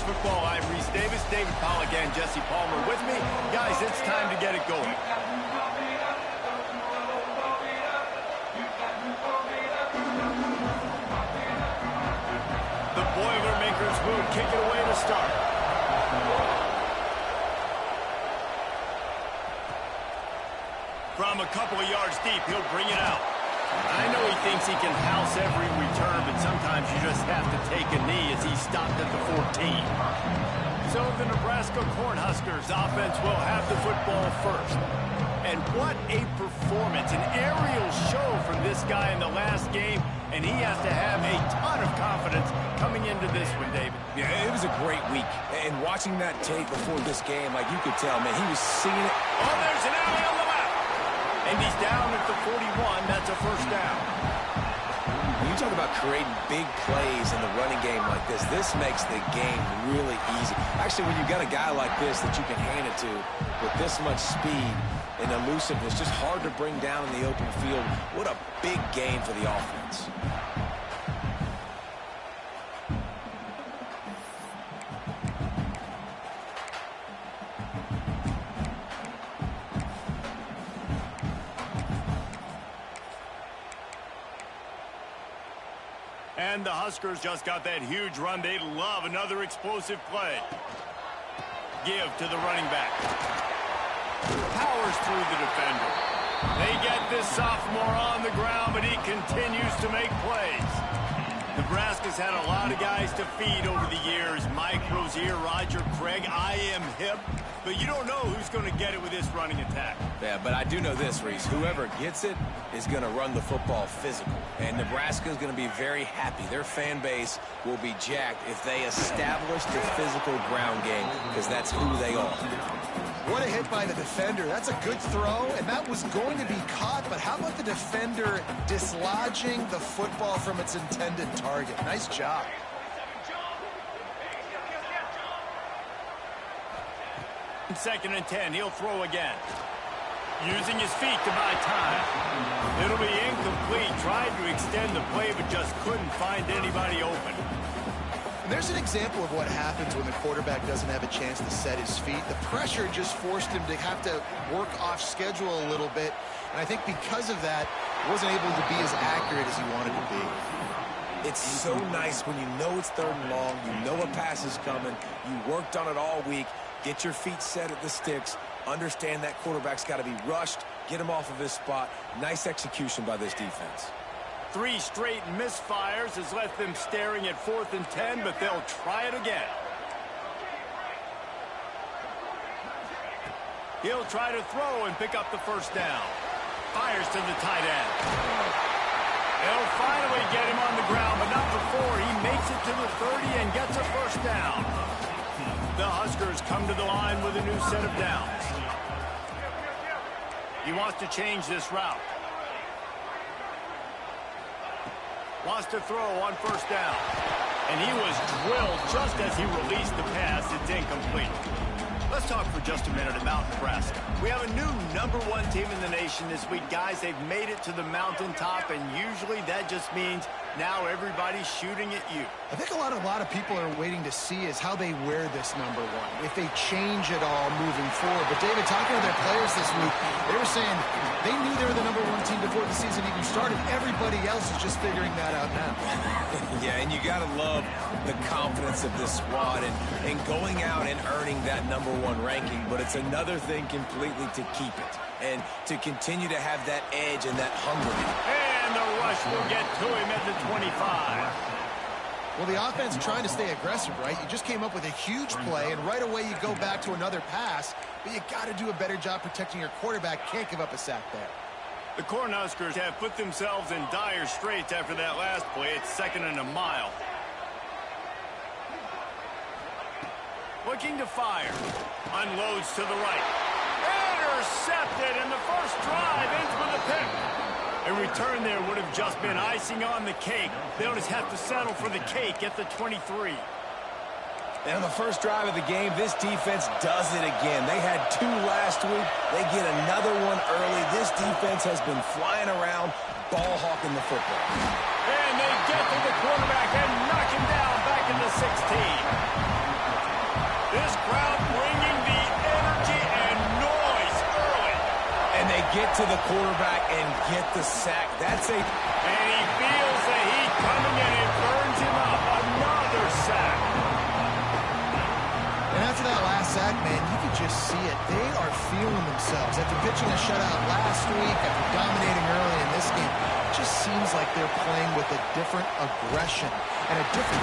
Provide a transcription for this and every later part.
Football. I'm Reese Davis, David Pollack, and Jesse Palmer with me. Guys, it's time to get it going. The Boilermakers will kick it away to start. From a couple of yards deep, he'll bring it out. I know he thinks he can house every return, but sometimes you just have to take a knee as he stopped at the 14. So the Nebraska Cornhuskers offense will have the football first. And what a performance, an aerial show from this guy in the last game, and he has to have a ton of confidence coming into this one, David. Yeah, it was a great week. And watching that tape before this game, like you could tell, man, he was seeing it. Oh, there's an alley on the left. And he's down at the 41. That's a first down. When you talk about creating big plays in the running game like this makes the game really easy. Actually, when you got a guy like this that you can hand it to with this much speed and elusiveness, just hard to bring down in the open field. What a big game for the offense. And the Huskers just got that huge run. They love another explosive play. Give to the running back. Powers through the defender. They get this sophomore on the ground, but he continues to make plays. Nebraska's had a lot of guys to feed over the years. Mike Rozier, Roger Craig, I am hip. But you don't know who's going to get it with this running attack. Yeah, but I do know this, Reese. Whoever gets it is going to run the football physical. And Nebraska is going to be very happy. Their fan base will be jacked if they establish the physical ground game, because that's who they are. What a hit by the defender. That's a good throw, and that was going to be caught, but how about the defender dislodging the football from its intended target? Nice job. Second and 10, he'll throw again. Using his feet to buy time. It'll be incomplete. Tried to extend the play, but just couldn't find anybody open. And there's an example of what happens when the quarterback doesn't have a chance to set his feet. The pressure just forced him to have to work off schedule a little bit. And I think because of that, he wasn't able to be as accurate as he wanted to be. It's so nice when you know it's third and long, you know a pass is coming, you worked on it all week, get your feet set at the sticks, understand that quarterback's got to be rushed, get him off of his spot. Nice execution by this defense. 3 straight misfires has left them staring at 4th and 10, but they'll try it again. He'll try to throw and pick up the first down. Fires to the tight end. They'll finally get him on the ground, but not before he makes it to the 30 and gets a first down. The Huskers come to the line with a new set of downs. He wants to change this route. Wants to throw on first down. And he was drilled just as he released the pass. It's incomplete. Let's talk for just a minute about Nebraska. We have a new #1 team in the nation this week. Guys, they've made it to the mountaintop, and usually that just means now everybody's shooting at you. I think a lot of people are waiting to see is how they wear this #1, if they change it all moving forward. But David, talking to their players this week, they were saying they knew they were the #1 team before the season even started. Everybody else is just figuring that out now. Yeah, and you got to love the confidence of this squad and going out and earning that #1 ranking, but it's another thing completely to keep it and to continue to have that edge and that hunger. And the rush will get to him at the 25. Well, the offense trying to stay aggressive, right? You just came up with a huge play, and right away you go back to another pass, but you got to do a better job protecting your quarterback. Can't give up a sack there. The Cornhuskers have put themselves in dire straits after that last play. It's 2nd and a mile. Looking to fire. Unloads to the right. Intercepted, and the first drive ends with a pick. A return there would have just been icing on the cake. They'll just have to settle for the cake at the 23. And on the first drive of the game, this defense does it again. They had 2 last week. They get another one early. This defense has been flying around, ball hawking the football. And they get to the quarterback and knock him down back in the 16. to the quarterback and get the sack. That's a... And he feels the heat coming and it burns him up. Another sack. And after that last sack, man, you could just see it. They are feeling themselves. After pitching a shutout last week, after dominating early in this game, it just seems like they're playing with a different aggression and a different...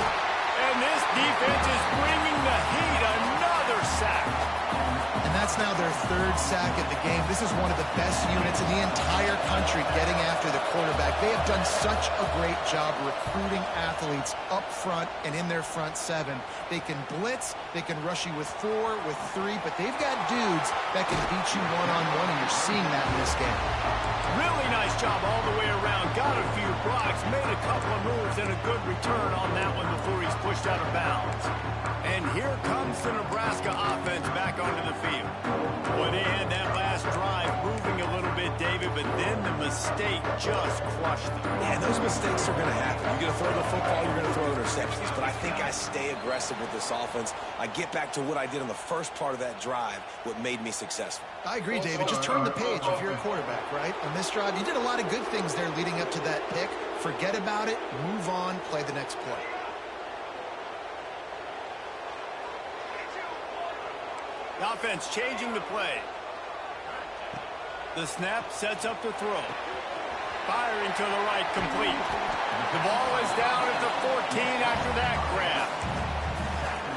And this defense is bringing the heat. Another sack. And that's now their third sack of the game. This is one of the best units in the entire country getting after the quarterback. They have done such a great job recruiting athletes up front and in their front seven. They can blitz, they can rush you with 4, with 3, but they've got dudes that can beat you one-on-one, and you're seeing that in this game. Really nice job all the way around. Got a few blocks, made a couple of moves, and a good return on that one before he's pushed out of bounds. And here comes the Nebraska offense back onto the field. Boy, they had that last drive moving a little bit, David, but then the mistake just crushed them. Yeah, and those mistakes are going to happen. You're going to throw the football, you're going to throw interceptions. But I think I stay aggressive with this offense. I get back to what I did in the first part of that drive, what made me successful. I agree, David. Just turn the page if you're a quarterback, right? On this drive, you did a lot of good things there leading up to that pick. Forget about it, move on, play the next play. The offense changing the play. The snap sets up the throw. Firing to the right, complete. The ball is down at the 14 after that grab.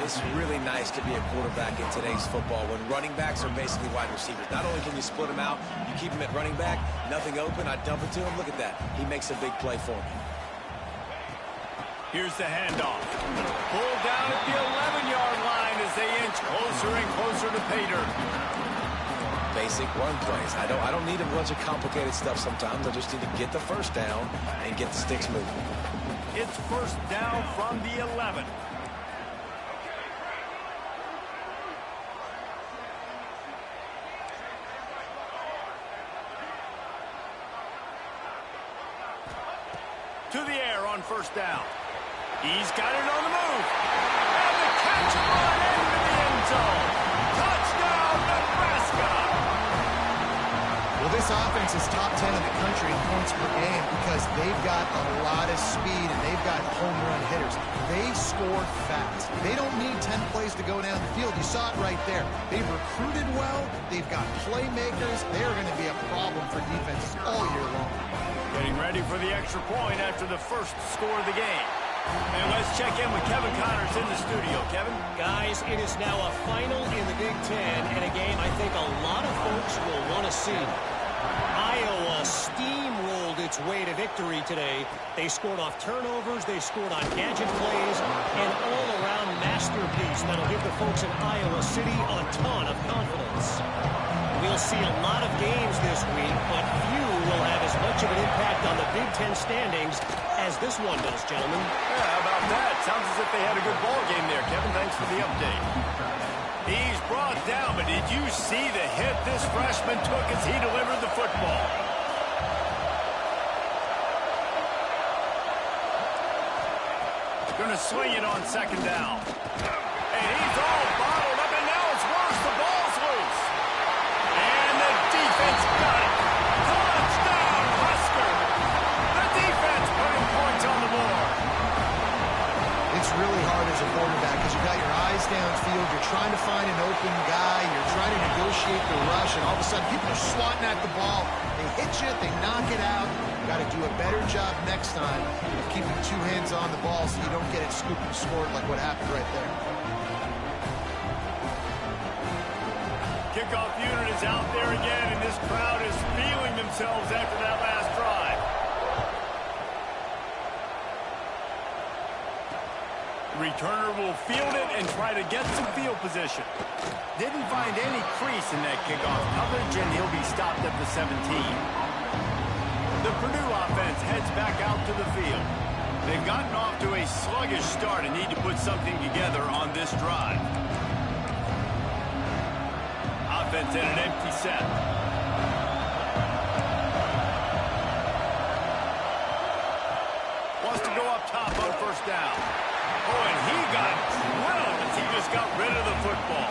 It's really nice to be a quarterback in today's football when running backs are basically wide receivers. Not only can you split them out, you keep them at running back, nothing open, I dump it to him. Look at that. He makes a big play for me. Here's the handoff. Pulled down at the 11-yard line as they inch closer and closer to pay dirt. Basic run plays. I don't need a bunch of complicated stuff sometimes. I just need to get the first down and get the sticks moving. It's first down from the 11. To the air on first down. He's got it on the move. And the catch and run into the end zone. Touchdown, Nebraska. Well, this offense is top 10 in the country in points per game because they've got a lot of speed and they've got home run hitters. They score fast. They don't need 10 plays to go down the field. You saw it right there. They've recruited well. They've got playmakers. They're going to be a problem for defenses all year long. Getting ready for the extra point after the first score of the game. And let's check in with Kevin Connors in the studio. Kevin? Guys, it is now a final in the Big Ten and a game I think a lot of folks will want to see. Iowa steamrolled its way to victory today. They scored off turnovers, they scored on gadget plays, an all-around masterpiece that'll give the folks in Iowa City a ton of confidence. We'll see a lot of games this week, but few will have as much of an impact on the Big Ten standings as this one does, gentlemen. Yeah, how about that? Sounds as if they had a good ball game there, Kevin. Thanks for the update. He's brought down, but did you see the hit this freshman took as he delivered the football? Going to swing it on second down. And he's all bottled up, and now it's worse. The ball's loose. And the defense got it. Touchdown, Husker. The defense putting points on the board. It's really hard as a quarterback because you've got your eyes downfield. You're trying to find an open guy. You're trying to negotiate the rush, and all of a sudden people are swatting at the ball. They hit you. They knock it out. You've got to do a better job next time of keeping 2 hands on the ball so you don't get it scooped and scored like what happened right there. Kickoff unit is out there again, and this crowd is feeling themselves after that last drive. Returner will field it and try to get some field position. Didn't find any crease in that kickoff coverage, and he'll be stopped at the 17. The Purdue offense heads back out to the field. They've gotten off to a sluggish start and need to put something together on this drive. Offense in an empty set. Wants to go up top on first down. Oh, and he got drilled as he just got rid of the football.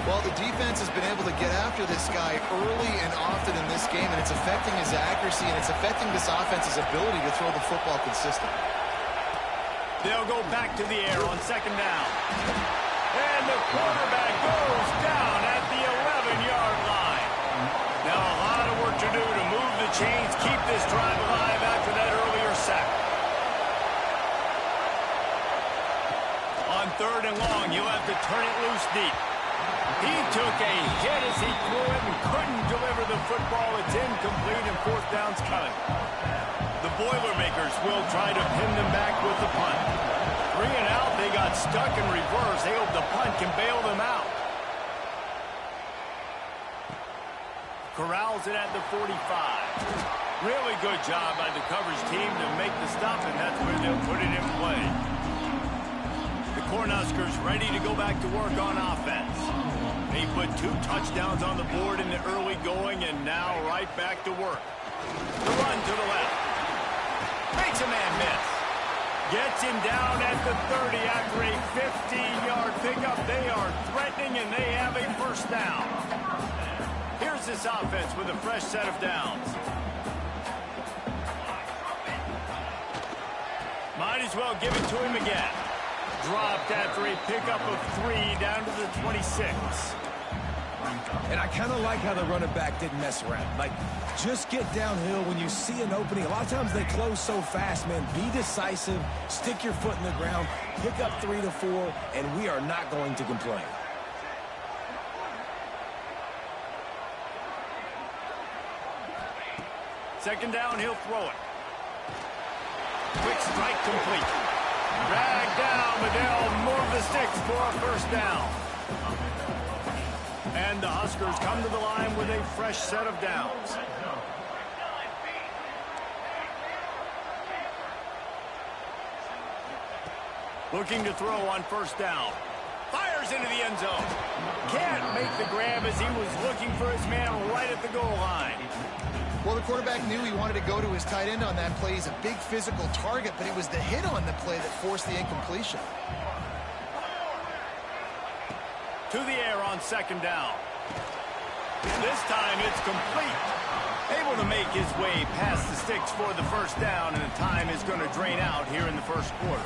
Well, the defense has been able to get after this guy early and often in this game, and it's affecting his accuracy, and it's affecting this offense's ability to throw the football consistent. They'll go back to the air on second down. And the quarterback goes down at the 11-yard line. Now a lot of work to do to move the chains, keep this drive alive after that earlier sack. On third and long, you'll have to turn it loose deep. He took a hit as he threw it and couldn't deliver the football. It's incomplete and fourth down's coming. The Boilermakers will try to pin them back with the punt. 3 and out, they got stuck in reverse. They hope the punt can bail them out. Corrals it at the 45. Really good job by the coverage team to make the stop, and that's where they'll put it in play. The Cornhuskers ready to go back to work on offense. They put 2 touchdowns on the board in the early going, and now right back to work. The run to the left. Makes a man miss. Gets him down at the 30 after a 15-yard pickup. They are threatening, and they have a first down. Here's this offense with a fresh set of downs. Might as well give it to him again. Dropped after a pickup of 3 down to the 26. And I kind of like how the running back didn't mess around. Like, just get downhill when you see an opening. A lot of times they close so fast, man. Be decisive, stick your foot in the ground, pick up 3 to 4, and we are not going to complain. Second down, he'll throw it. Quick strike complete. Dragged down, but they'll move the sticks for a first down. And the Huskers come to the line with a fresh set of downs. Looking to throw on first down. Fires into the end zone. Can't make the grab as he was looking for his man right at the goal line. Well, the quarterback knew he wanted to go to his tight end on that play. He's a big physical target, but it was the hit on the play that forced the incompletion. To the air on second down. This time it's complete. Able to make his way past the sticks for the first down, and the time is going to drain out here in the first quarter.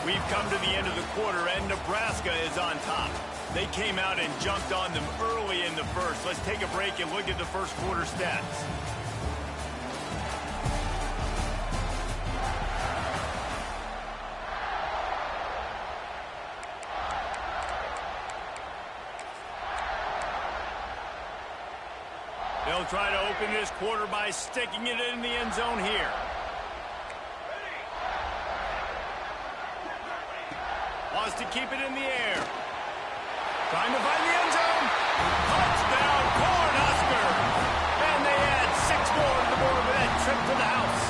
We've come to the end of the quarter, and Nebraska is on top. They came out and jumped on them early in the first. Let's take a break and look at the first quarter stats. They'll try to open this quarter by sticking it in the end zone here. Wants to keep it in the air. Trying to find the end zone. Touchdown, Cornhusker. And they add 6 more to the board with that trip to the house.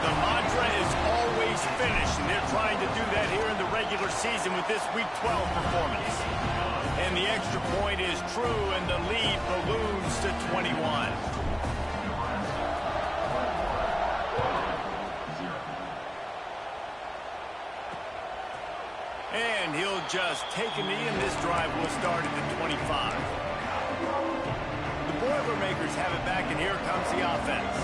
The mantra is always finish, and they're trying to do that here in the regular season with this Week 12 performance. And the extra point is true, and the lead balloons to 21. And he'll just take a knee, and this drive will start at the 25. The Boilermakers have it back, and here comes the offense.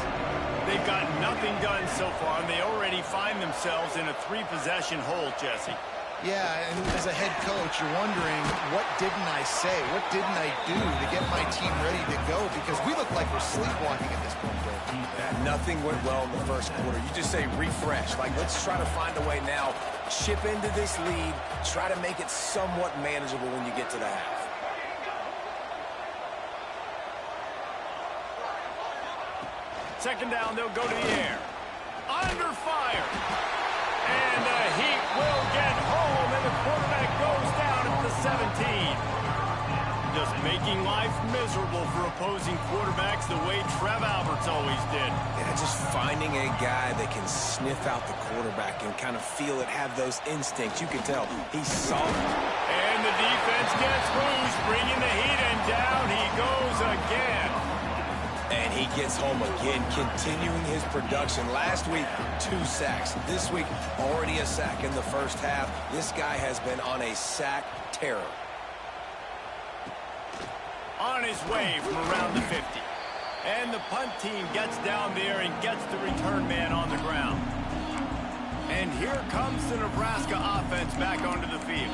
They've got nothing done so far, and they already find themselves in a 3-possession hole, Jesse. Yeah, and as a head coach, you're wondering, what didn't I say? What didn't I do to get my team ready to go? Because we look like we're sleepwalking at this point, Bill. Yeah, nothing went well in the first quarter. You just say refresh. Like, let's try to find a way now. Chip into this lead. Try to make it somewhat manageable when you get to the half. Second down, they'll go to the air. Under fire. And the Heat will get home, and the quarterback goes down at the 17. Just making life miserable for opposing quarterbacks the way Trev Alberts always did. Yeah, just finding a guy that can sniff out the quarterback and kind of feel it, have those instincts. You can tell he's solid. And the defense gets loose, bringing the Heat, and down he goes again. And he gets home again, continuing his production. Last week, 2 sacks. This week, already a sack in the first half. This guy has been on a sack terror. on his way from around the 50. And the punt team gets down there and gets the return man on the ground. And here comes the Nebraska offense back onto the field.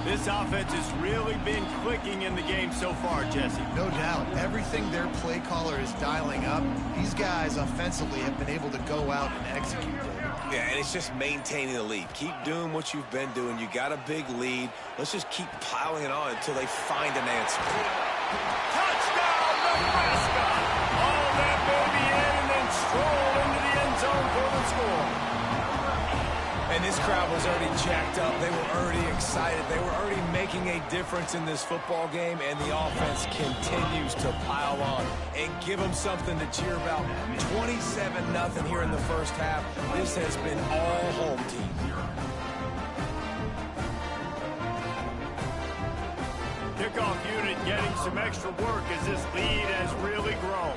This offense has really been clicking in the game so far, Jesse. No doubt. Everything their play caller is dialing up, these guys offensively have been able to go out and execute. Yeah, and it's just maintaining the lead. Keep doing what you've been doing. You got a big lead. Let's just keep piling it on until they find an answer. Touchdown, Nebraska! All that baby in and then stroll into the end zone for the score. And this crowd was already jacked up. They were already excited. They were already making a difference in this football game, and the offense continues to pile on and give them something to cheer about. 27-0 here in the first half. This has been all home team. Kickoff unit getting some extra work as this lead has really grown.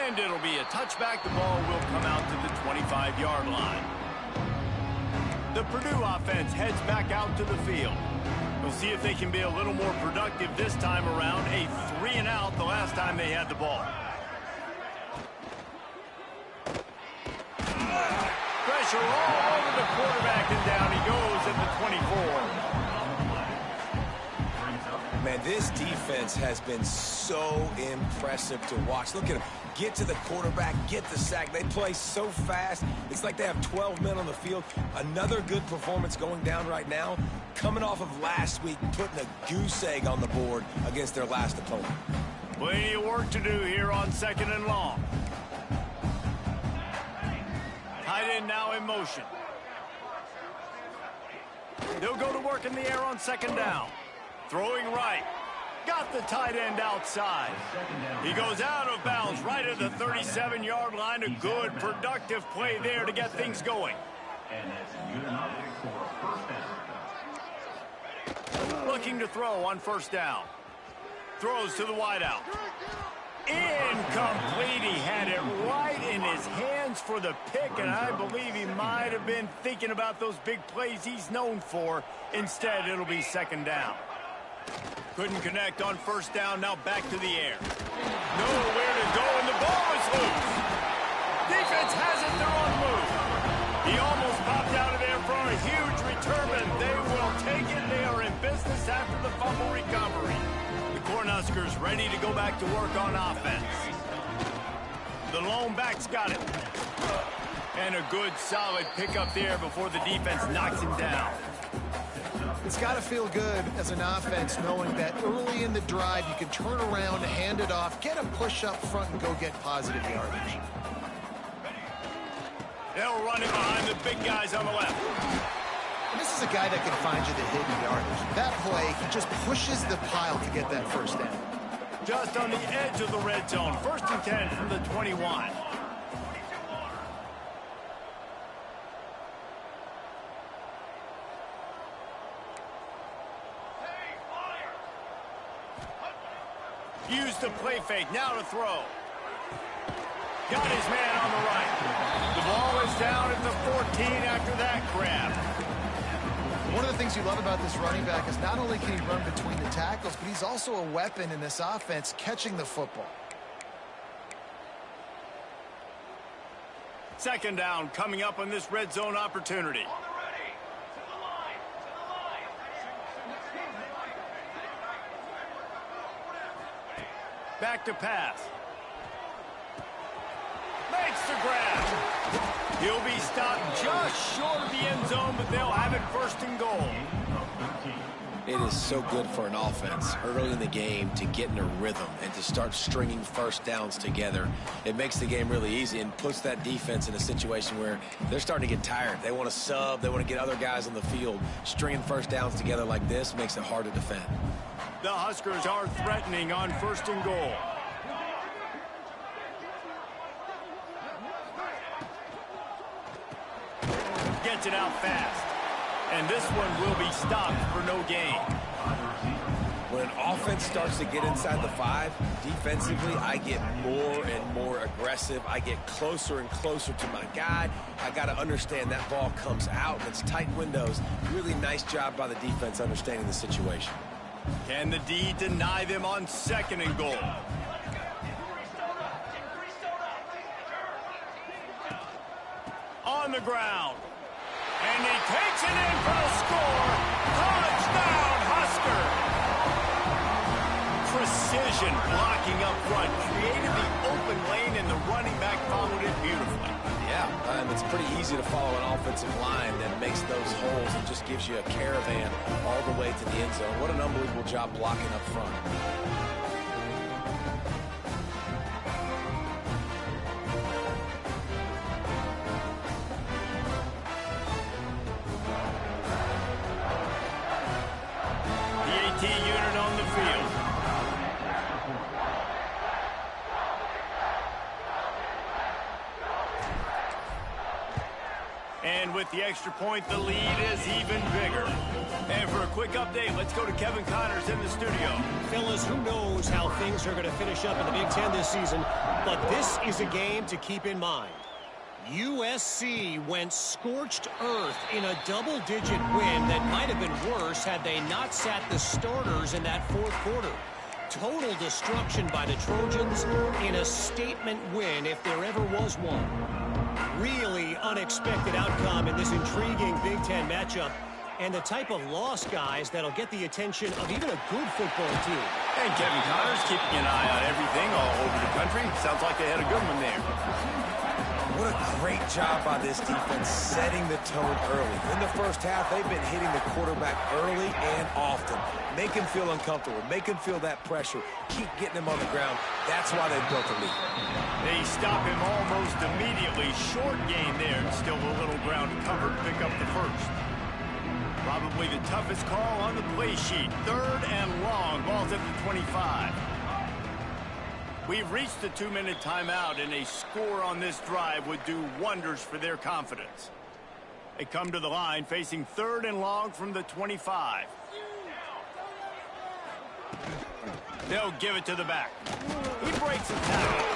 And it'll be a touchback. The ball will come out to the 25-yard line. The Purdue offense heads back out to the field. We'll see if they can be a little more productive this time around. A 3-and-out the last time they had the ball. Pressure all over the quarterback, and down he goes at the 24. Man, this defense has been so impressive to watch. Look at them. Get to the quarterback, get the sack. They play so fast. It's like they have 12 men on the field. Another good performance going down right now. Coming off of last week, putting a goose egg on the board against their last opponent. Plenty of work to do here on 2nd and long. Tight end now in motion. They'll go to work in the air on 2nd down. Throwing right. Got the tight end outside. He goes out of bounds right at the 37-yard line. A good, productive play there to get things going. Looking to throw on 1st down. Throws to the wideout. Incomplete. He had it right in his hands for the pick, and I believe he might have been thinking about those big plays he's known for. Instead, it'll be 2nd down. Couldn't connect on 1st down. Now back to the air. Nowhere to go, and the ball is loose. Defense has it. They're on the move. He almost popped out of there for a huge return, and they will take it. They are in business after the fumble recovery. The Cornhuskers ready to go back to work on offense. The lone back's got it. And a good, solid pickup there before the defense knocks him down. It's got to feel good as an offense knowing that early in the drive you can turn around, hand it off, get a push up front, and go get positive yardage. They'll run it behind the big guys on the left. And this is a guy that can find you the hidden yardage. That play, he just pushes the pile to get that 1st down. Just on the edge of the red zone. 1st and 10 from the 21. Use the play fake, now to throw. Got his man on the right. The ball is down at the 14 after that grab. One of the things you love about this running back is not only can he run between the tackles, but he's also a weapon in this offense catching the football. 2nd down coming up on this red zone opportunity. Back to pass. Makes the grab. He'll be stopped just short of the end zone, but they'll have it 1st and goal. It is so good for an offense early in the game to get in a rhythm and to start stringing 1st downs together. It makes the game really easy and puts that defense in a situation where they're starting to get tired. They want to sub. They want to get other guys on the field. Stringing 1st downs together like this makes it hard to defend. The Huskers are threatening on 1st and goal. Gets it out fast. And this one will be stopped for no gain. When an offense starts to get inside the 5, defensively, I get more and more aggressive. aggressive. I get closer and closer to my guy. I got to understand that ball comes out. It's tight windows. Really nice job by the defense understanding the situation. Can the D deny them on 2nd and goal? On the ground. And he takes it in for the score. Touchdown, Husker. Precision blocking up front. Created the open lane, and the running back followed it beautifully. Yeah, and it's pretty easy to follow an offensive line that makes those holes and just gives you a caravan all the way to the end zone. What an unbelievable job blocking up front. The AT unit on the field. And with the extra point, the lead is even bigger. And for a quick update, let's go to Kevin Connors in the studio. Fellas, who knows how things are going to finish up in the Big Ten this season, but this is a game to keep in mind. USC went scorched earth in a double-digit win that might have been worse had they not sat the starters in that 4th quarter. Total destruction by the Trojans in a statement win if there ever was one. Really unexpected outcome in this intriguing Big Ten matchup, and the type of loss, guys, that'll get the attention of even a good football team. And Kevin Connors keeping an eye on everything all over the country. Sounds like they had a good one there. What a great job by this defense setting the tone early. In the first half, they've been hitting the quarterback early and often. Make him feel uncomfortable. Make him feel that pressure. Keep getting him on the ground. That's why they built the lead. They stop him almost immediately. Short gain there, and still a little ground covered. Pick up the first. Probably the toughest call on the play sheet. 3rd and long. Ball's at the 25. We've reached the 2-minute timeout, and a score on this drive would do wonders for their confidence. They come to the line facing 3rd and long from the 25. They'll give it to the back. He breaks a tackle.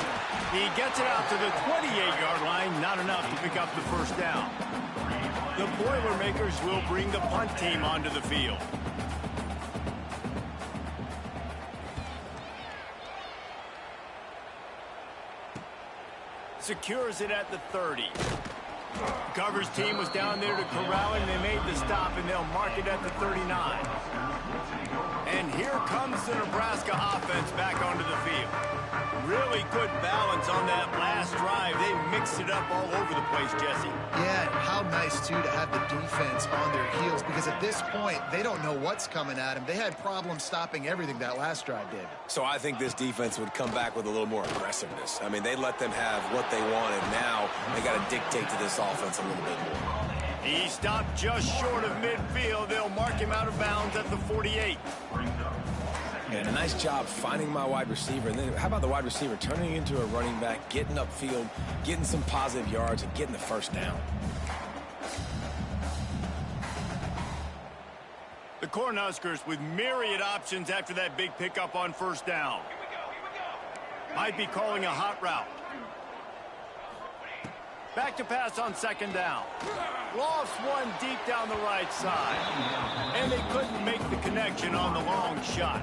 He gets it out to the 28-yard line. Not enough to pick up the first down. The Boilermakers will bring the punt team onto the field. Secures it at the 30. Coverage team was down there to corral him. They made the stop, and they'll mark it at the 39. And here comes the Nebraska offense back onto the field. Really good balance on that last drive. They mixed it up all over the place, Jesse. Yeah, and how nice, too, to have the defense on their heels, because at this point, they don't know what's coming at them. They had problems stopping everything that last drive, David. So I think this defense would come back with a little more aggressiveness. I mean, they let them have what they wanted. Now they got to dictate to this offense a little bit more. He stopped just short of midfield. They'll mark him out of bounds at the 48. And a nice job finding my wide receiver. And then how about the wide receiver turning into a running back, getting upfield, getting some positive yards, and getting the first down. The Cornhuskers with myriad options after that big pickup on first down. Might be calling a hot route. Back to pass on 2nd down. Lost one deep down the right side. And they couldn't make the connection on the long shot.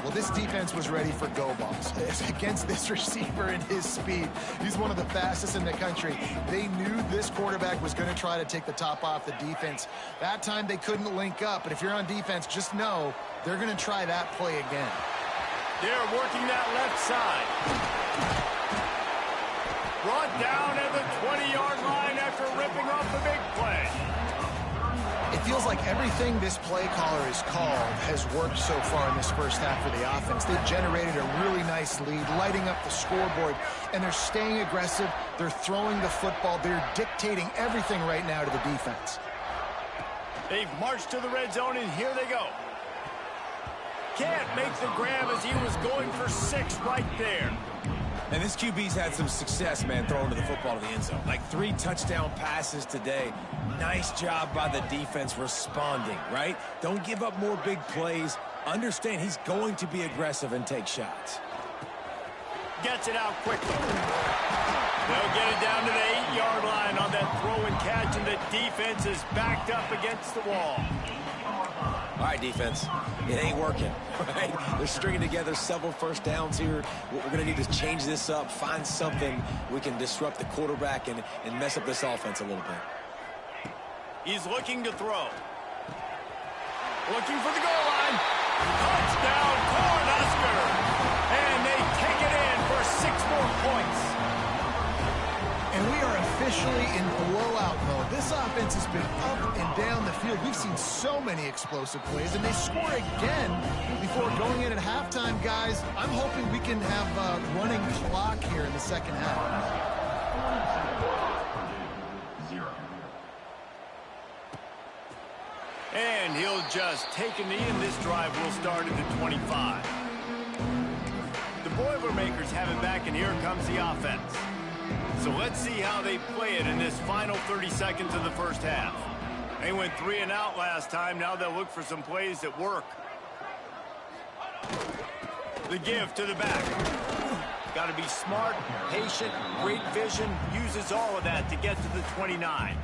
Well, this defense was ready for go balls. Against this receiver and his speed, he's one of the fastest in the country. They knew this quarterback was going to try to take the top off the defense. That time they couldn't link up, but if you're on defense, just know they're going to try that play again. They're working that left side. Brought down at the 20-yard line after ripping off the big play. It feels like everything this play caller has called has worked so far in this first half for the offense. They've generated a really nice lead, lighting up the scoreboard, and they're staying aggressive. They're throwing the football. They're dictating everything right now to the defense. They've marched to the red zone, and here they go. Can't make the grab as he was going for 6 right there. And this QB's had some success, man, throwing to the football to the end zone. Like 3 touchdown passes today. Nice job by the defense responding, right? Don't give up more big plays. Understand he's going to be aggressive and take shots. Gets it out quickly. They'll get it down to the 8-yard line on that throw and catch, and the defense is backed up against the wall. All right, defense, it ain't working, right? They're stringing together several first downs here. We're going to need to change this up, find something we can disrupt the quarterback and mess up this offense a little bit. He's looking to throw. Looking for the goal line. Touchdown, Cornhusker! And they take it in for 6 more points. And we are officially in blowout mode. This offense has been up and down the field. We've seen so many explosive plays, and they score again before going in at halftime, guys. I'm hoping we can have a running clock here in the second half. And he'll just take a knee, and this drive will start at the 25. The Boilermakers have it back, and here comes the offense. So let's see how they play it in this final 30 seconds of the first half. They went 3 and out last time. Now they'll look for some plays that work. The give to the back. Got to be smart, patient, great vision. Uses all of that to get to the 29.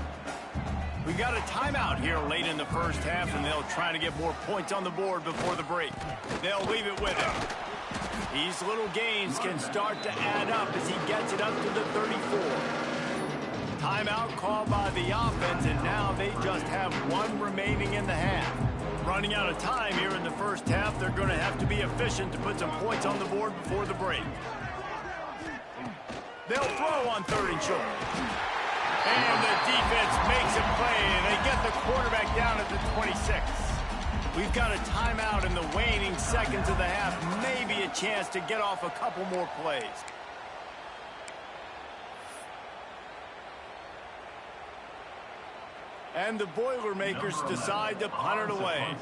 We got a timeout here late in the first half, and they'll try to get more points on the board before the break. They'll leave it with him. These little gains can start to add up as he gets it up to the 34. Timeout called by the offense, and now they just have 1 remaining in the half. Running out of time here in the first half, they're going to have to be efficient to put some points on the board before the break. They'll throw on 3rd and short. And the defense makes a play, and they get the quarterback down at the 26. We've got a timeout in the waning seconds of the half. Maybe a chance to get off a couple more plays. And the Boilermakers decide to punt it away.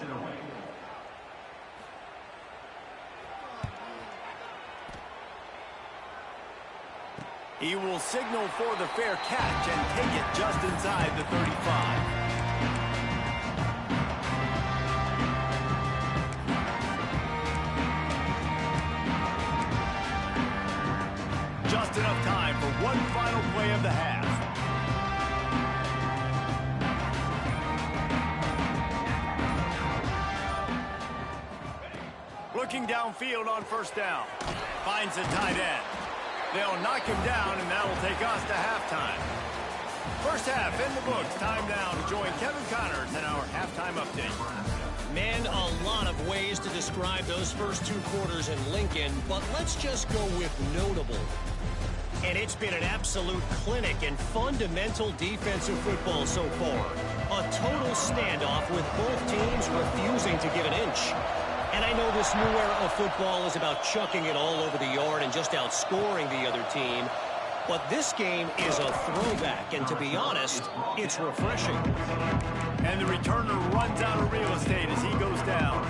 He will signal for the fair catch and take it just inside the 35. Just enough time for one final play of the half. Looking downfield on 1st down. Finds the tight end. They'll knock him down, and that will take us to halftime. First half in the books. Time now to join Kevin Connors in our halftime update. Man, a lot of ways to describe those first 2 quarters in Lincoln, but let's just go with notable. And it's been an absolute clinic in fundamental defensive football so far. A total standoff with both teams refusing to give an inch. And I know this new era of football is about chucking it all over the yard and just outscoring the other team. But this game is a throwback, and to be honest, it's refreshing. And the returner runs out of real estate as he goes down.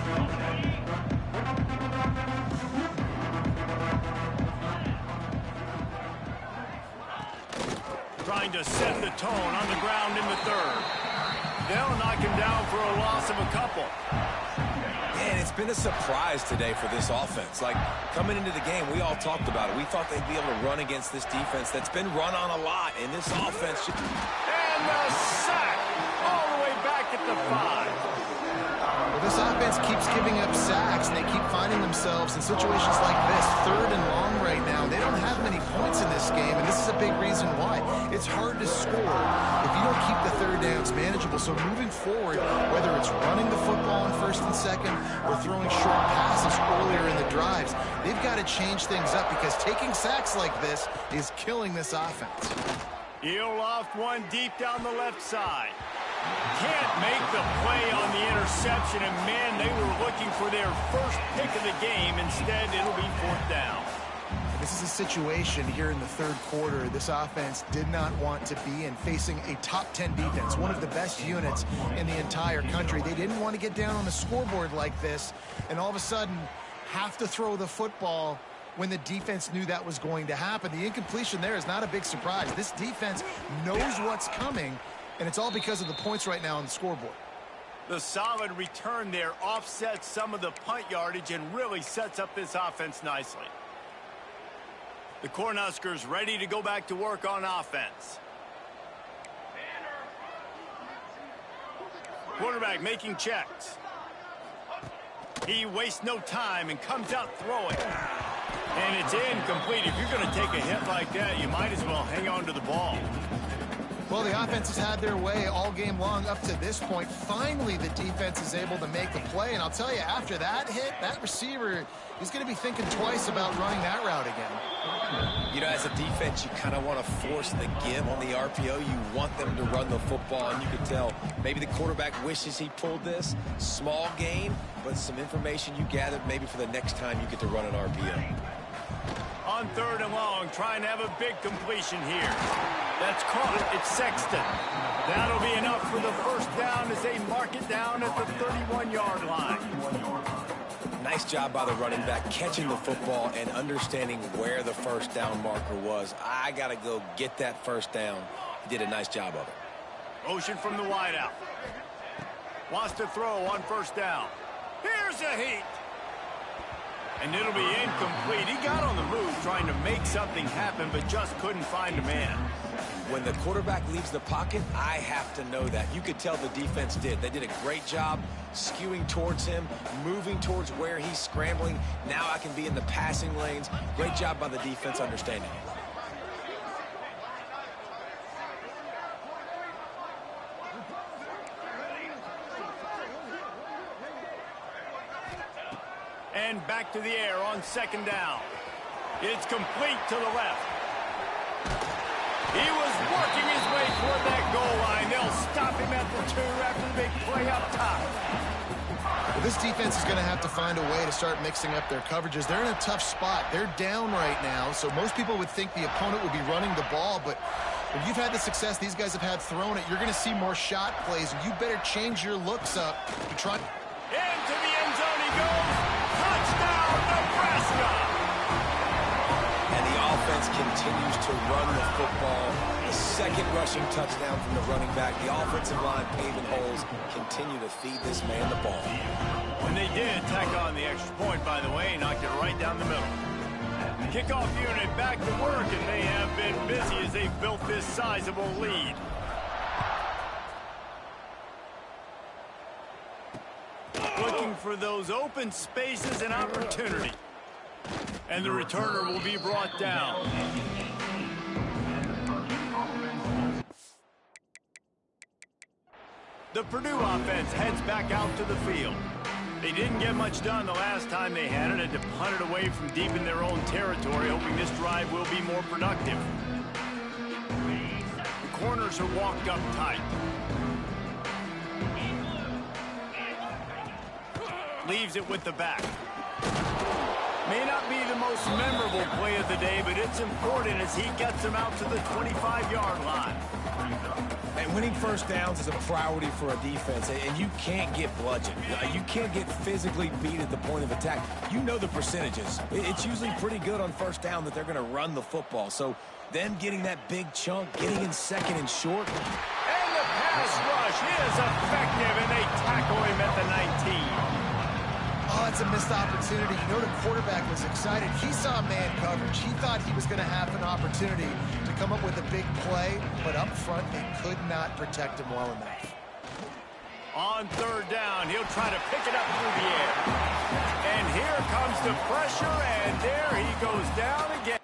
Trying to set the tone on the ground in the 3rd. They'll knock him down for a loss of a couple. And it's been a surprise today for this offense. Like, coming into the game, we all talked about it. We thought they'd be able to run against this defense that's been run on a lot. And this offense should... And the sack all the way back at the 5. Well, this offense keeps giving up sacks, and they keep finding themselves in situations like this, 3rd and long right now. They don't have many points in this game, and this is a big reason why. It's hard to score if you don't keep the 3rd downs manageable. So moving forward, whether it's running the football on 1st and 2nd or throwing short passes earlier in the drives, they've got to change things up because taking sacks like this is killing this offense. He'll loft one deep down the left side. Can't make the play on the interception, and man, they were looking for their first pick of the game. Instead, it'll be 4th down. This is a situation here in the 3rd quarter this offense did not want to be in, facing a top 10 defense, one of the best units in the entire country. They didn't want to get down on the scoreboard like this, and all of a sudden have to throw the football when the defense knew that was going to happen. The incompletion there is not a big surprise. This defense knows what's coming, and it's all because of the points right now on the scoreboard. The solid return there offsets some of the punt yardage and really sets up this offense nicely. The Cornhuskers ready to go back to work on offense. Quarterback making checks. He wastes no time and comes out throwing. And it's incomplete. If you're going to take a hit like that, you might as well hang on to the ball. Well, the offense has had their way all game long up to this point. Finally, the defense is able to make a play. And I'll tell you, after that hit, that receiver, he's going to be thinking twice about running that route again. You know, as a defense, you kind of want to force the give on the RPO. You want them to run the football, and you can tell maybe the quarterback wishes he pulled this. Small gain, but some information you gathered maybe for the next time you get to run an RPO. On 3rd and long, trying to have a big completion here. That's caught. It's Sexton. That'll be enough for the first down as they mark it down at the 31-yard line. Nice job by the running back catching the football and understanding where the first down marker was. I got to go get that first down. He did a nice job of it. Motion from the wideout. Wants to throw on 1st down. Here's a heat. And it'll be incomplete. He got on the move trying to make something happen, but just couldn't find a man. When the quarterback leaves the pocket, I have to know that. You could tell the defense did. They did a great job skewing towards him, moving towards where he's scrambling. Now I can be in the passing lanes. Great job by the defense understanding it. And back to the air on 2nd down. It's complete to the left. He was working his way toward that goal line. They'll stop him at the 2 after the big play up top. Well, this defense is going to have to find a way to start mixing up their coverages. They're in a tough spot. They're down right now, so most people would think the opponent would be running the ball, but when you've had the success these guys have had throwing it, you're going to see more shot plays, and you better change your looks up to try. Into the end zone he goes. Touchdown, Nebraska! And the offense continues to run the football. The 2nd rushing touchdown from the running back. The offensive line paving holes continue to feed this man the ball. And they did tack on the extra point, by the way, knocked it right down the middle. Kickoff unit back to work, and they have been busy as they've built this sizable lead. Looking for those open spaces and opportunity. And the returner will be brought down. The Purdue offense heads back out to the field. They didn't get much done the last time they had it, and to punt it away from deep in their own territory, hoping this drive will be more productive. The corners are walked up tight. Leaves it with the back. May not be the most memorable play of the day, but it's important as he gets them out to the 25-yard line. And winning first downs is a priority for a defense, and you can't get bludgeoned. You can't get physically beat at the point of attack. You know the percentages. It's usually pretty good on 1st down that they're going to run the football. So them getting that big chunk, getting in 2nd and short. And the pass rush is effective, and they tackle him at the 19. Oh, it's a missed opportunity. You know the quarterback was excited. He saw man coverage. He thought he was going to have an opportunity to come up with a big play, but up front, they could not protect him well enough. On 3rd down, he'll try to pick it up through the air. And here comes the pressure, and there he goes down again.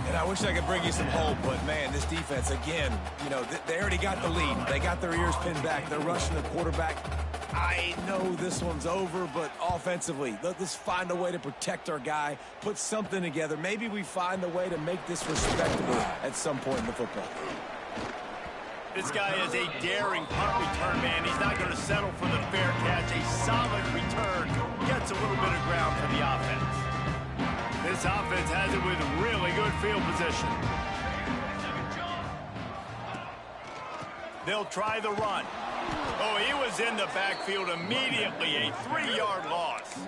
And I wish I could bring you some hope, but, man, this defense, again, you know, they already got the lead. They got their ears pinned back. They're rushing the quarterback. I know this one's over, but offensively, let's find a way to protect our guy, put something together. Maybe we find a way to make this respectable at some point in the football. This guy is a daring punt return man. He's not going to settle for the fair catch. A solid return gets a little bit of ground for the offense. This offense has it with really good field position. They'll try the run. Oh, he was in the backfield immediately. A 3-yard loss.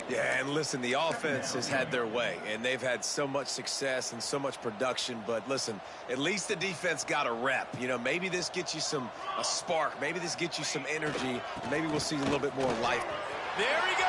Yeah, and listen, the offense has had their way, and they've had so much success and so much production. But listen, at least the defense got a rep. You know, maybe this gets you a spark. Maybe this gets you some energy. Maybe we'll see a little bit more life. There he goes.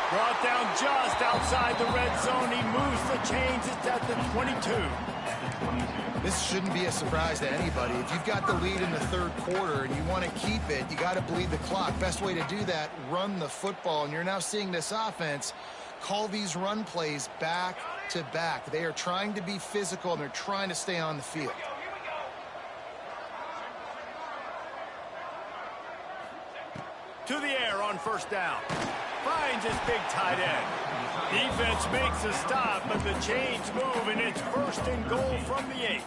Brought down just outside the red zone. He moves the chains. It's at the 22. This shouldn't be a surprise to anybody. If you've got the lead in the third quarter and you want to keep it, you got to bleed the clock. Best way to do that, run the football. And you're now seeing this offense call these run plays back to back. They are trying to be physical, and they're trying to stay on the field. To the air on first down. Finds his big tight end. Defense makes a stop, but the chains move, and it's first and goal from the 8.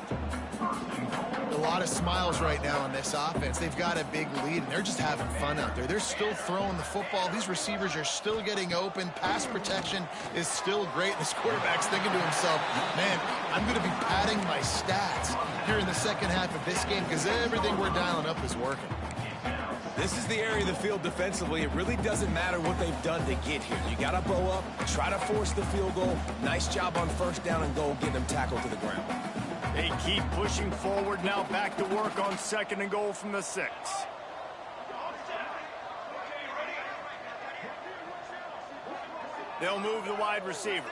A lot of smiles right now on this offense. They've got a big lead, and they're just having fun out there. They're still throwing the football. These receivers are still getting open. Pass protection is still great. This quarterback's thinking to himself, man, I'm going to be padding my stats here in the second half of this game because everything we're dialing up is working. This is the area of the field defensively. It really doesn't matter what they've done to get here. You got to bow up, try to force the field goal. Nice job on first down and goal, getting them tackled to the ground. They keep pushing forward now, back to work on second and goal from the 6. They'll move the wide receiver.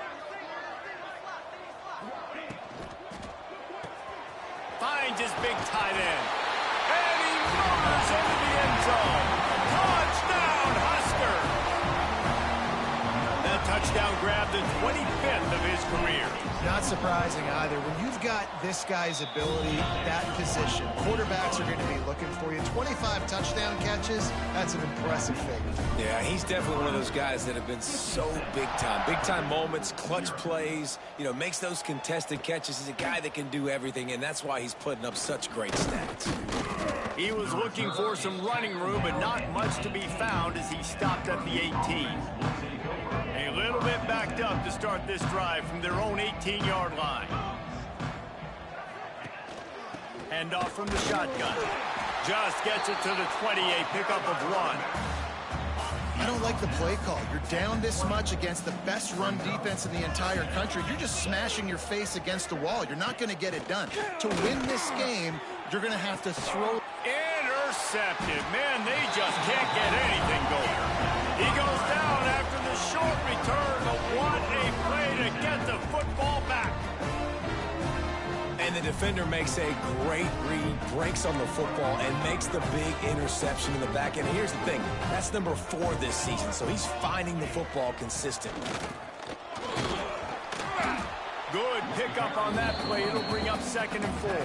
Finds his big tight end. And he motors into the end zone. Touchdown, Husker! That touchdown grabbed the 25th of his career. Not surprising either. When you've got this guy's ability, that position, quarterbacks are going to be looking for you. 25 touchdown catches, that's an impressive figure. Yeah, he's definitely one of those guys that have been so big time. Big time moments, clutch plays, you know, makes those contested catches. He's a guy that can do everything, and that's why he's putting up such great stats. He was looking for some running room, but not much to be found as he stopped at the 18. A little bit backed up to start this drive from their own 18-yard line. Hand off from the shotgun. Just gets it to the 20, a pickup of 1. I don't like the play call. You're down this much against the best run defense in the entire country. You're just smashing your face against the wall. You're not going to get it done. To win this game, you're going to have to throw. Intercepted. Man, they just can't get anything going. He goes down after the short return, but what a play to get the football back. And the defender makes a great read, breaks on the football, and makes the big interception in the back. And here's the thing, that's number 4 this season, so he's finding the football consistently. Good pickup on that play. It'll bring up second and 4.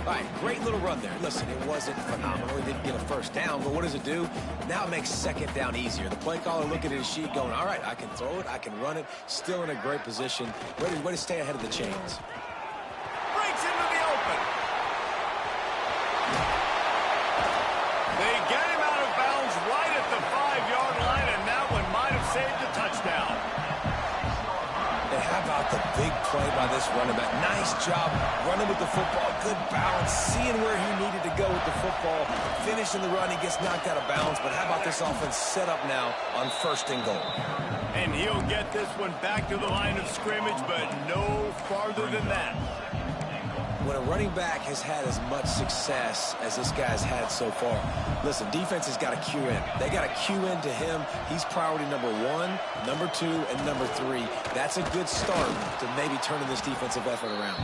All right, great little run there. Listen, it wasn't phenomenal. He didn't get a first down, but what does it do? Now it makes second down easier. The play caller looking at his sheet going, all right, I can throw it, I can run it, still in a great position, ready to stay ahead of the chains. Breaks into the open. They get him out of bounds right at the 5-yard line, and that one might have saved the touchdown. And how about the big play by this running back? Nice job running with the football, good balance, seeing where he needed to go with the football, finishing the run. He gets knocked out of bounds, but how about this offense set up now on first and goal? And he'll get this one back to the line of scrimmage, but no farther than that. When a running back has had as much success as this guy's had so far, listen, defense has got to cue in. They got to cue in to him. He's priority number 1, number 2, and number 3. That's a good start to maybe turning this defensive effort around.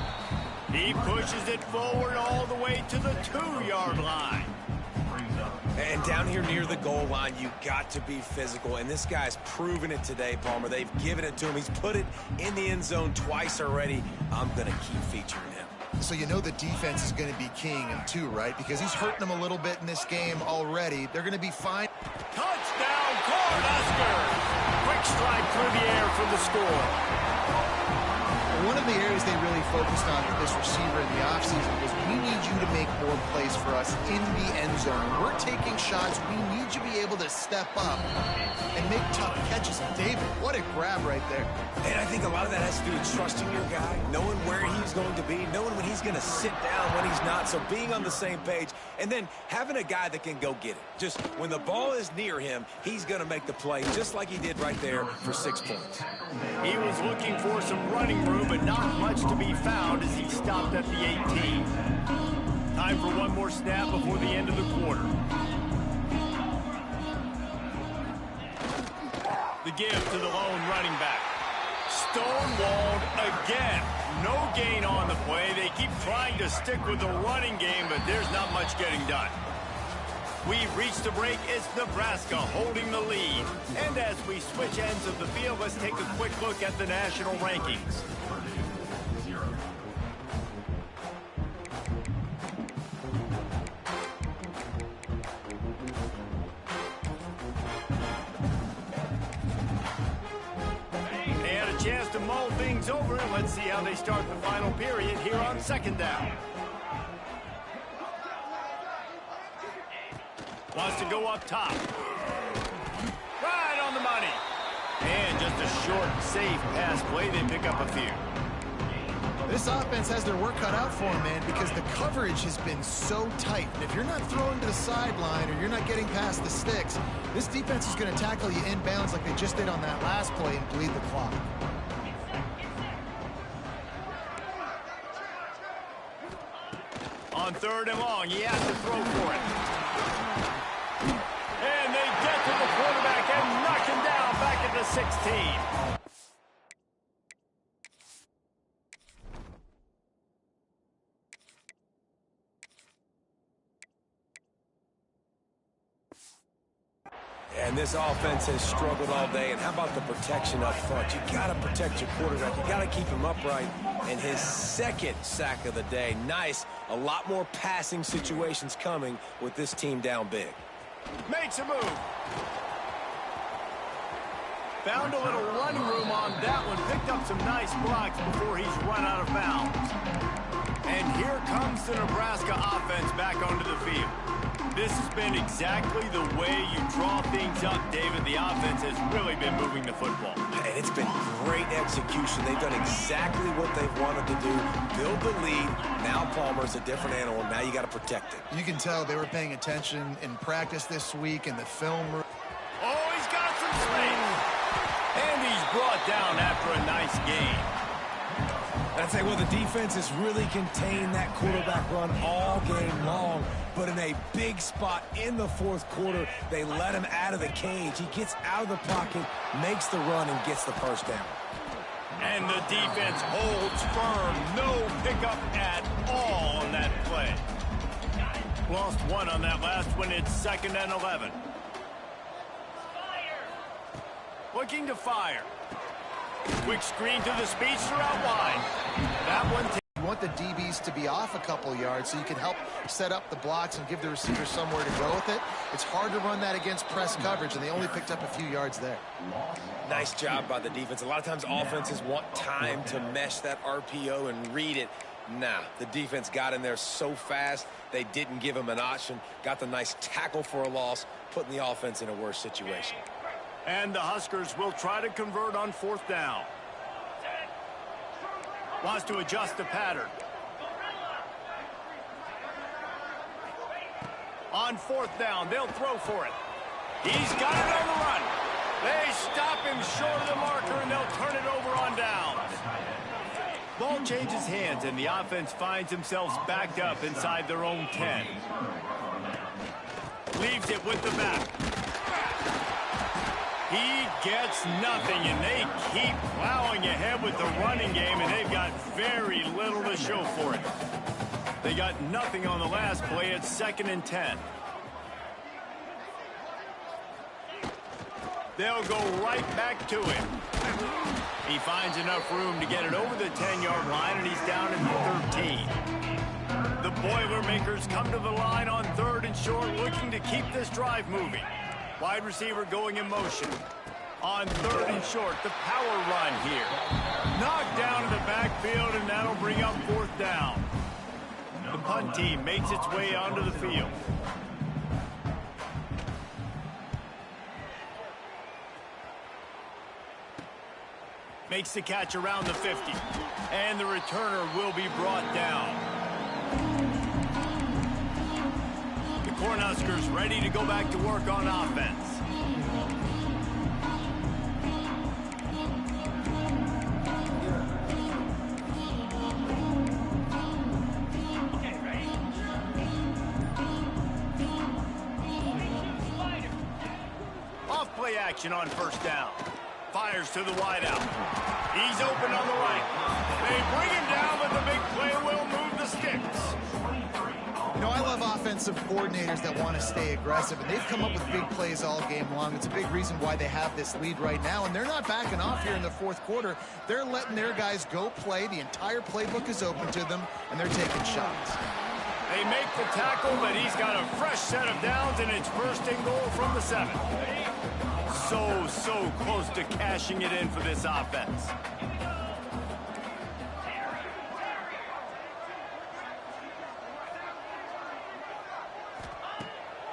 He pushes it forward all the way to the 2-yard line. And down here near the goal line, you got to be physical. And this guy's proven it today, Palmer. They've given it to him. He's put it in the end zone twice already. I'm going to keep featuring him. So you know the defense is going to be keying him too, right? Because he's hurting them a little bit in this game already. They're going to be fine. Touchdown, Cornhuskers! Quick strike through the air for the score. One of the areas they really focused on with this receiver in the offseason was we need you to make more plays for us in the end zone. When we're taking shots, we need you to be able to step up and make tough catches. David, what a grab right there. And I think a lot of that has to do with trusting your guy, knowing where he's going to be, knowing when he's going to sit down, when he's not. So being on the same page, and then having a guy that can go get it. Just when the ball is near him, he's going to make the play, just like he did right there for 6 points. He was looking for some running room, but not much to be found as he stopped at the 18. Time for one more snap before the end of the quarter. The give to the lone running back. Stonewalled again. No gain on the play. They keep trying to stick with the running game, but there's not much getting done. We've reached a break. It's Nebraska holding the lead. And as we switch ends of the field, let's take a quick look at the national rankings. And a chance to mull things over. Let's see how they start the final period here on second down. Wants to go up top. Right on the money. And just a short, safe pass play. They pick up a few. This offense has their work cut out for them, man, because the coverage has been so tight. And if you're not throwing to the sideline or you're not getting past the sticks, this defense is going to tackle you inbounds like they just did on that last play and bleed the clock. On third and long, he has to throw for it. And they get to the quarterback and knock him down back at the 16. And this offense has struggled all day. And how about the protection up front? You got to protect your quarterback. You got to keep him upright. And his second sack of the day. Nice. A lot more passing situations coming with this team down big. Makes a move. Found a little running room on that one. Picked up some nice blocks before he's run out of bounds. And here comes the Nebraska offense back onto the field. This has been exactly the way you draw things up, David. The offense has really been moving the football. And it's been great execution. They've done exactly what they've wanted to do. Build the lead. Now Palmer's a different animal. Now you got to protect it. You can tell they were paying attention in practice this week in the film room. Oh, he's got some space. And he's brought down after a nice gain. I'd say, well, the defense has really contained that quarterback run all game long. But in a big spot in the fourth quarter, they let him out of the cage. He gets out of the pocket, makes the run, and gets the first down. And the defense holds firm. No pickup at all on that play. Lost one on that last one. It's 2nd and 11. Looking to fire. Quick screen to the speedster out wide. That one. You want the DBs to be off a couple yards so you can help set up the blocks and give the receiver somewhere to go with it. It's hard to run that against press coverage, and they only picked up a few yards there. Nice job by the defense. A lot of times offenses want time to mesh that RPO and read it. Nah, the defense got in there so fast, they didn't give him an option. Got the nice tackle for a loss, putting the offense in a worse situation. And the Huskers will try to convert on 4th down. Wants to adjust the pattern. On 4th down, they'll throw for it. He's got it on the run. They stop him short of the marker, and they'll turn it over on downs. Ball changes hands, and the offense finds themselves backed up inside their own 10. Leaves it with the back. He gets nothing, and they keep plowing ahead with the running game, and they've got very little to show for it. They got nothing on the last play. It's 2nd and 10. They'll go right back to him. He finds enough room to get it over the 10-yard line, and he's down at the 13. The Boilermakers come to the line on 3rd and short, looking to keep this drive moving. Wide receiver going in motion. On 3rd and short, the power run here. Knocked down in the backfield, and that'll bring up 4th down. The punt team makes its way onto the field. Makes the catch around the 50. And the returner will be brought down. The Cornhuskers ready to go back to work on offense. Off play action on 1st down. Fires to the wideout. He's open on the right. They bring him down, but the big play will move the sticks. You know, I love offensive coordinators that want to stay aggressive, and they've come up with big plays all game long. It's a big reason why they have this lead right now, and they're not backing off here in the 4th quarter. They're letting their guys go play. The entire playbook is open to them, and they're taking shots. They make the tackle, but he's got a fresh set of downs, and it's 1st and goal from the 7. So close to cashing it in for this offense.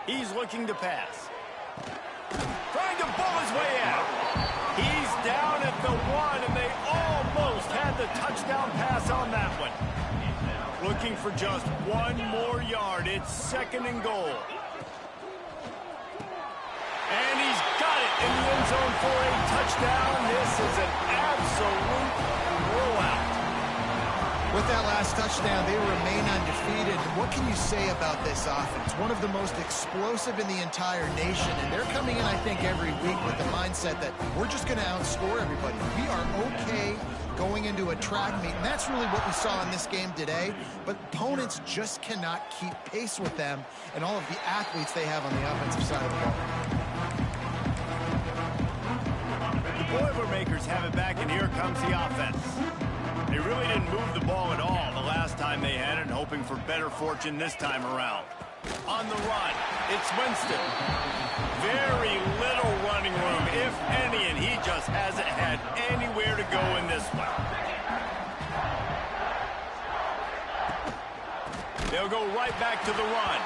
He's looking to pass. Trying to bull his way out. He's down at the 1, and they almost had the touchdown pass on that one. Looking for just 1 more yard. It's 2nd and goal. And he's got it in the end zone for a touchdown. This is an absolute blowout. With that last touchdown, they remain undefeated. What can you say about this offense? One of the most explosive in the entire nation, and they're coming in, I think, every week with the mindset that we're just going to outscore everybody. We are okay going into a track meet, and that's really what we saw in this game today. But opponents just cannot keep pace with them and all of the athletes they have on the offensive side of the ball. Boilermakers have it back, and here comes the offense. They really didn't move the ball at all the last time they had it, hoping for better fortune this time around. On the run, it's Winston. Very little running room, if any, and he just hasn't had anywhere to go in this one. They'll go right back to the run.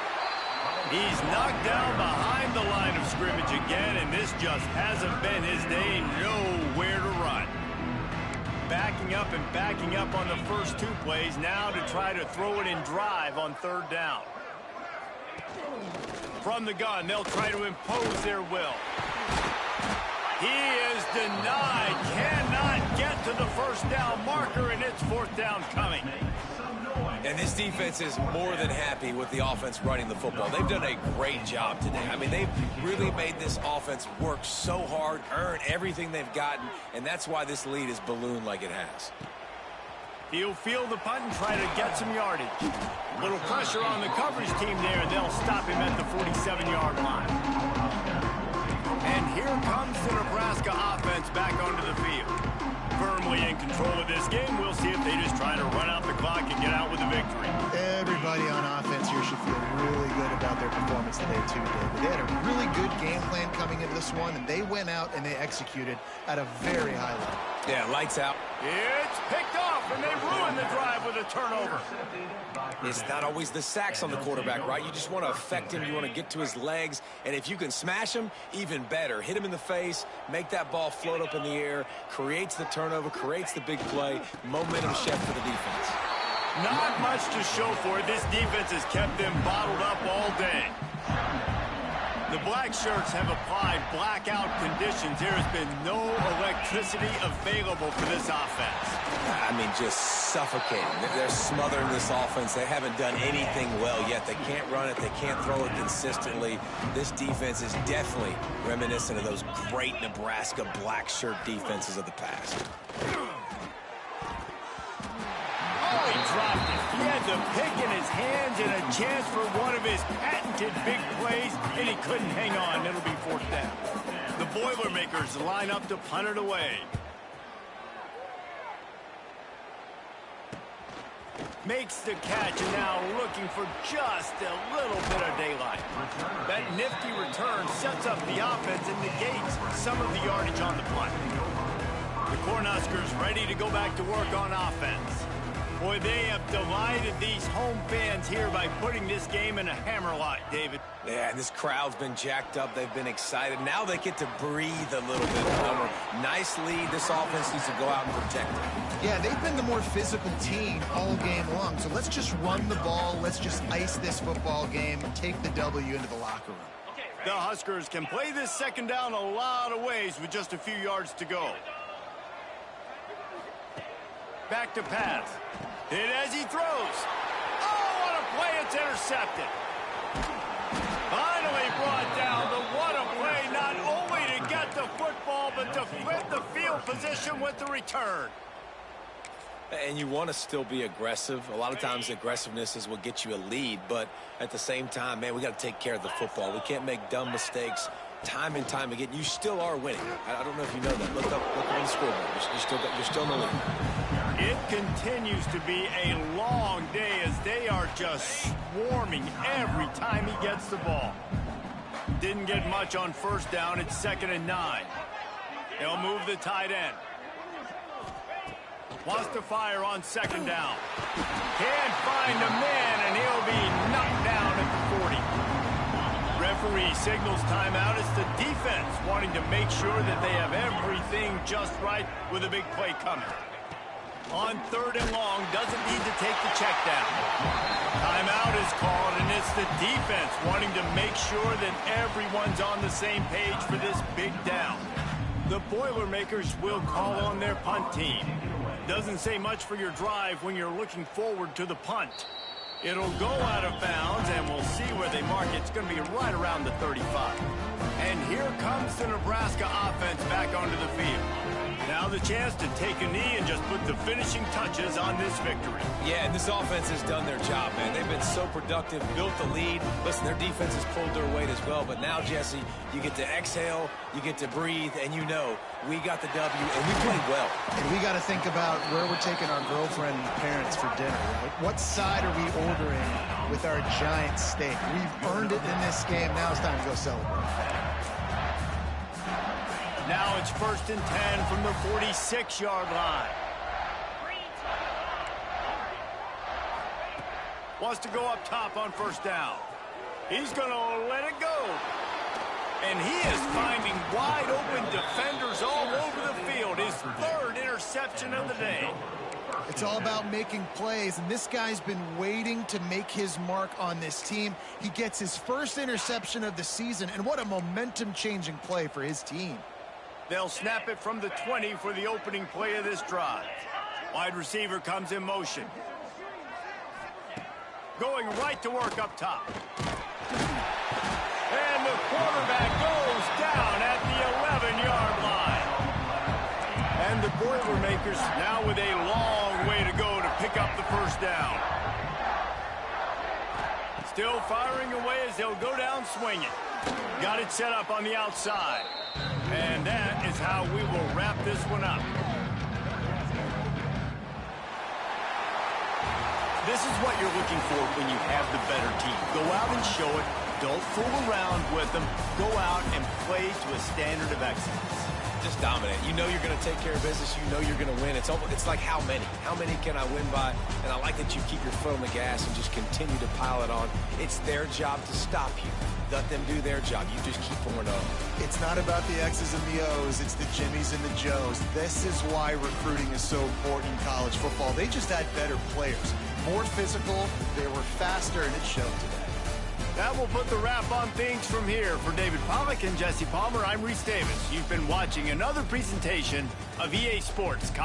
He's knocked down behind the line of scrimmage again, and this just hasn't been his day. Nowhere to run. Backing up on the first 2 plays, now to try to throw it in drive on 3rd down. From the gun, they'll try to impose their will. He is denied, cannot get to the 1st down marker, and it's 4th down coming. And this defense is more than happy with the offense running the football. They've done a great job today. I mean, they've really made this offense work so hard, earn everything they've gotten, and that's why this lead is ballooned like it has. He'll field the punt and try to get some yardage. A little pressure on the coverage team there, and they'll stop him at the 47-yard line. And here comes the Nebraska offense back onto the field. Firmly in control of this game. We'll see if they just try to run out the clock and get out with a victory. Everybody on offense here should feel really good about their performance today, too, David. They had a really good game plan coming into this one, and they went out and they executed at a very high level. Yeah, lights out. It's picked off, and they ruin the drive with a turnover. It's not always the sacks on the quarterback, right? You just want to affect him. You want to get to his legs. And if you can smash him, even better. Hit him in the face, make that ball float up in the air, creates the turnover, creates the big play, momentum shift for the defense. Not much to show for it. This defense has kept them bottled up all day. The black shirts have applied blackout conditions. There has been no electricity available for this offense. I mean, just suffocating. They're smothering this offense. They haven't done anything well yet. They can't run it. They can't throw it consistently. This defense is definitely reminiscent of those great Nebraska black shirt defenses of the past. Oh, he dropped it. He had the pick in his hands and a chance for one of his patented big plays, and he couldn't hang on. It'll be 4th down. The Boilermakers line up to punt it away. Makes the catch and now looking for just a little bit of daylight. That nifty return sets up the offense and negates some of the yardage on the punt. The Cornhuskers ready to go back to work on offense. Boy, they have delighted these home fans here by putting this game in a hammerlock, David. Yeah, this crowd's been jacked up. They've been excited. Now they get to breathe a little bit. Homer. Nice lead. This offense needs to go out and protect it. Yeah, they've been the more physical team all game long. So let's just run the ball. Let's just ice this football game and take the W into the locker room. The Huskers can play this second down a lot of ways with just a few yards to go. Back to pass. Hit as he throws. Oh, what a play. It's intercepted. Finally brought down. What a play, not only to get the football, but to flip the field position with the return. And you want to still be aggressive. A lot of times aggressiveness is what gets you a lead, but at the same time, man, we got to take care of the football. We can't make dumb mistakes time and time again. You still are winning. I don't know if you know that. Look on the scoreboard. You're still in the lead. It continues to be a long day as they are just swarming every time he gets the ball. Didn't get much on first down. It's 2nd and 9. They'll move the tight end. Wants to fire on 2nd down. Can't find a man, and he'll be knocked down at the 40. Referee signals timeout. It's the defense wanting to make sure that they have everything just right with a big play coming. On 3rd and long, doesn't need to take the check down. Timeout is called, and it's the defense wanting to make sure that everyone's on the same page for this big down. The Boilermakers will call on their punt team. Doesn't say much for your drive when you're looking forward to the punt. It'll go out of bounds, and we'll see where they mark it. It's going to be right around the 35. And here comes the Nebraska offense back onto the field. Now the chance to take a knee and just put the finishing touches on this victory. Yeah, and this offense has done their job, man. They've been so productive, built the lead. Listen, their defense has pulled their weight as well. But now, Jesse, you get to exhale, you get to breathe, and you know we got the W, and we played well. And we got to think about where we're taking our girlfriend and parents for dinner, right? What side are we ordering with our giant steak? We've earned it in this game. Now it's time to go celebrate. Now it's 1st and 10 from the 46-yard line. Wants to go up top on 1st down. He's going to let it go. And he is finding wide open defenders all over the field. His 3rd interception of the day. It's all about making plays, and this guy's been waiting to make his mark on this team. He gets his 1st interception of the season, and what a momentum-changing play for his team. They'll snap it from the 20 for the opening play of this drive. Wide receiver comes in motion. Going right to work up top. And the quarterback goes down at the 11-yard line. And the Boilermakers now with a long way to go to pick up the 1st down. Still firing away as they'll go down swinging. Got it set up on the outside. And that is how we will wrap this one up. This is what you're looking for when you have the better team. Go out and show it. Don't fool around with them. Go out and play to a standard of excellence. Just dominate. You know you're going to take care of business. You know you're going to win. It's like how many? How many can I win by? And I like that you keep your foot on the gas and just continue to pile it on. It's their job to stop you. Let them do their job. You just keep pouring on. It's not about the X's and the O's. It's the Jimmies and the Joes. This is why recruiting is so important in college football. They just had better players. More physical. They were faster, and it showed today. That will put the wrap on things from here. For David Pollack and Jesse Palmer, I'm Reese Davis. You've been watching another presentation of EA Sports.